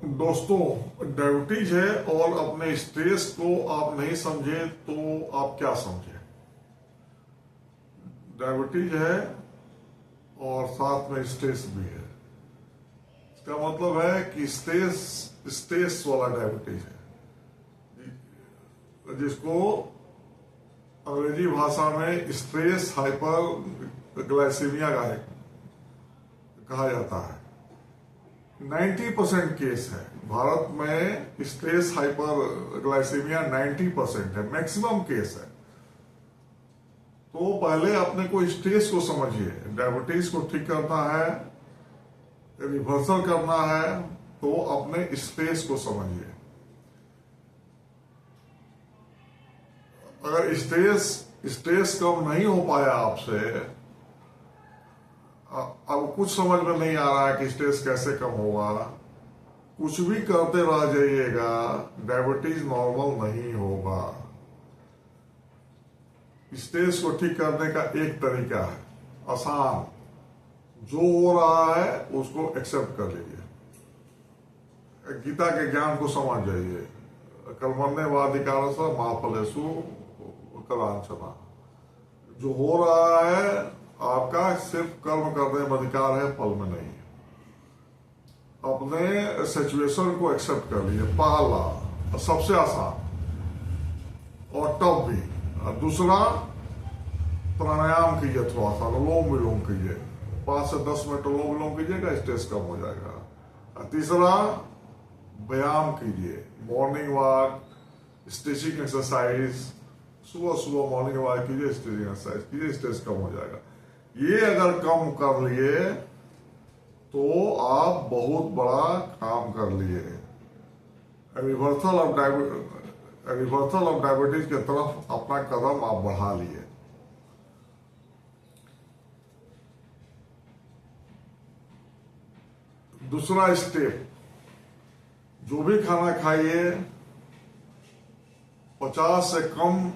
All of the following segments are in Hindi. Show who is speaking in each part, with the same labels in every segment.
Speaker 1: दोस्तों, डायबिटीज है और अपने स्ट्रेस को आप नहीं समझे तो आप क्या समझे। डायबिटीज है और साथ में स्ट्रेस भी है। इसका मतलब है कि स्ट्रेस वाला डायबिटीज है, जिसको अंग्रेजी भाषा में स्ट्रेस हाइपर ग्लाइसीमिया कहा जाता है। 90% केस है भारत में स्ट्रेस हाइपर ग्लाइसीमिया 90% है, मैक्सिमम केस है। तो पहले अपने को स्ट्रेस को समझिए। डायबिटीज को ठीक करना है, रिवर्सल करना है तो अपने स्ट्रेस को समझिए। अगर स्ट्रेस कम नहीं हो पाया आपसे, अब कुछ समझ में नहीं आ रहा है कि स्ट्रेस कैसे कम होगा, कुछ भी करते रह जाइएगा, डायबिटीज नॉर्मल नहीं होगा। स्ट्रेस को ठीक करने का एक तरीका है आसान, जो हो रहा है उसको एक्सेप्ट कर लीजिए। गीता के ज्ञान को समझ जाइए। कर्मण्येवाधिकारस्थ मा फलेषु कदाचन। जो हो रहा है आपका सिर्फ कर्म करने में अधिकार है, फल में नहीं। अपने सिचुएशन को एक्सेप्ट कर लीजिए, पहला सबसे आसान और टफ भी। दूसरा, प्राणायाम कीजिए, थोड़ा सा अनुलोम विलोम कीजिए, 5 से 10 मिनट अनुलोम विलोम कीजिएगा, स्ट्रेस कम हो जाएगा। तीसरा, व्यायाम कीजिए, मॉर्निंग वॉक, स्ट्रेचिंग एक्सरसाइज, सुबह मॉर्निंग वॉक कीजिए, स्ट्रेचिंग एक्सरसाइज कीजिए, स्ट्रेस कम हो जाएगा। ये अगर कम कर लिए तो आप बहुत बड़ा काम कर लिए। रिवर्सल ऑफ डायबिटीज की तरफ अपना कदम आप बढ़ा लिए। दूसरा स्टेप, जो भी खाना खाइए 50 से कम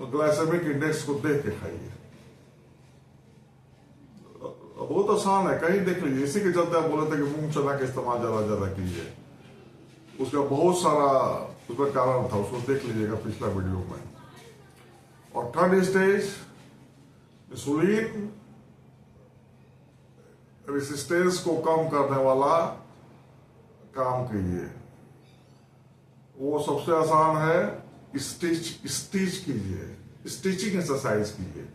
Speaker 1: ग्लाइसेमिक इंडेक्स को देख के खाइए। बहुत आसान है, कहीं देख लीजिए। इसी के चलते आप बोले थे कि मूंग चना का इस्तेमाल ज्यादा कीजिए। उसका बहुत सारा उसका कारण था, उसको देख लीजिएगा पिछला वीडियो में। और थर्ड स्टेज, इंसुलिन रेसिस्टेंस को कम करने वाला काम कीजिए। वो सबसे आसान है। स्टिच कीजिए, स्टिचिंग एक्सरसाइज कीजिए,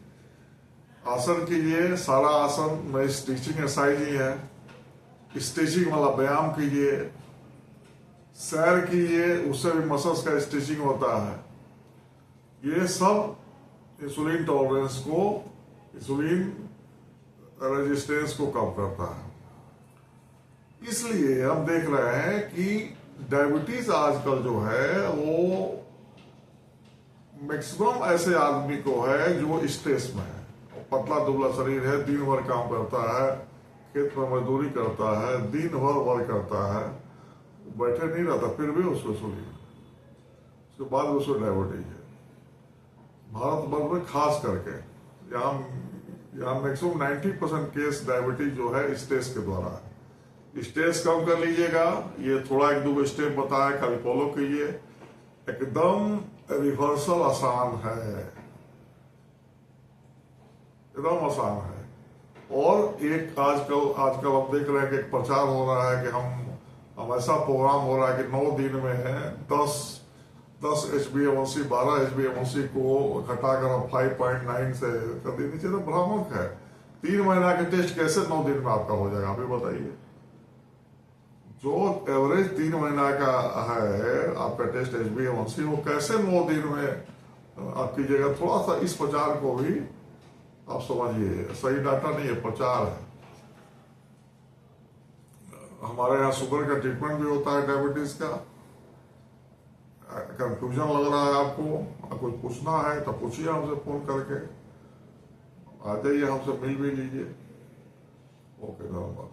Speaker 1: आसन कीजिए। सारा आसन में स्टिचिंग एक्सरसाइज ही है। स्टिचिंग वाला व्यायाम कीजिए, सैर कीजिए, उससे भी मसल्स का स्टिचिंग होता है। ये सब इंसुलिन टॉलरेंस को, इंसुलिन रेजिस्टेंस को कम करता है। इसलिए हम देख रहे हैं कि डायबिटीज आजकल जो है वो मैक्सिमम ऐसे आदमी को है जो स्ट्रेस में है, पतला दुबला शरीर है, दिन भर काम करता है, खेत में मजदूरी करता है, दिन भर वर्क करता है, बैठे नहीं रहता, फिर भी उसको इंसुलिन, उसके बाद उसको डायबिटीज है। भारत भर में खास करके यहाँ मैक्सिमम 90% केस डायबिटीज जो है स्ट्रेस के द्वारा है। स्ट्रेस कम कर लीजिएगा। ये थोड़ा 1-2 स्टेप बताया, खाली फॉलो कीजिए, एकदम रिवर्सल आसान है, एकदम आसान है। और एक आजकल हम देख रहे हैं कि एक प्रचार हो रहा है कि हम ऐसा प्रोग्राम हो रहा है कि 9 दिन में है 10 HbA1c 12 HbA1c को घटाकर हम 5.9 से कर दिए नीचे। तो भ्रामक है। 3 महीना के टेस्ट कैसे 9 दिन में आपका हो जाएगा, अभी बताइए। जो एवरेज 3 महीना का है आपका टेस्ट HbA1c, वो कैसे 9 दिन में आप कीजिएगा। थोड़ा सा इस प्रचार को भी आप समझिए, सही डाटा नहीं है, प्रचार है। हमारे यहाँ शुगर का ट्रीटमेंट भी होता है डायबिटीज का। कंफ्यूजन लग रहा है आपको, कुछ पूछना है तो पूछिए हमसे फोन करके, आ जाइए, हमसे मिल भी लीजिए। ओके, धन्यवाद।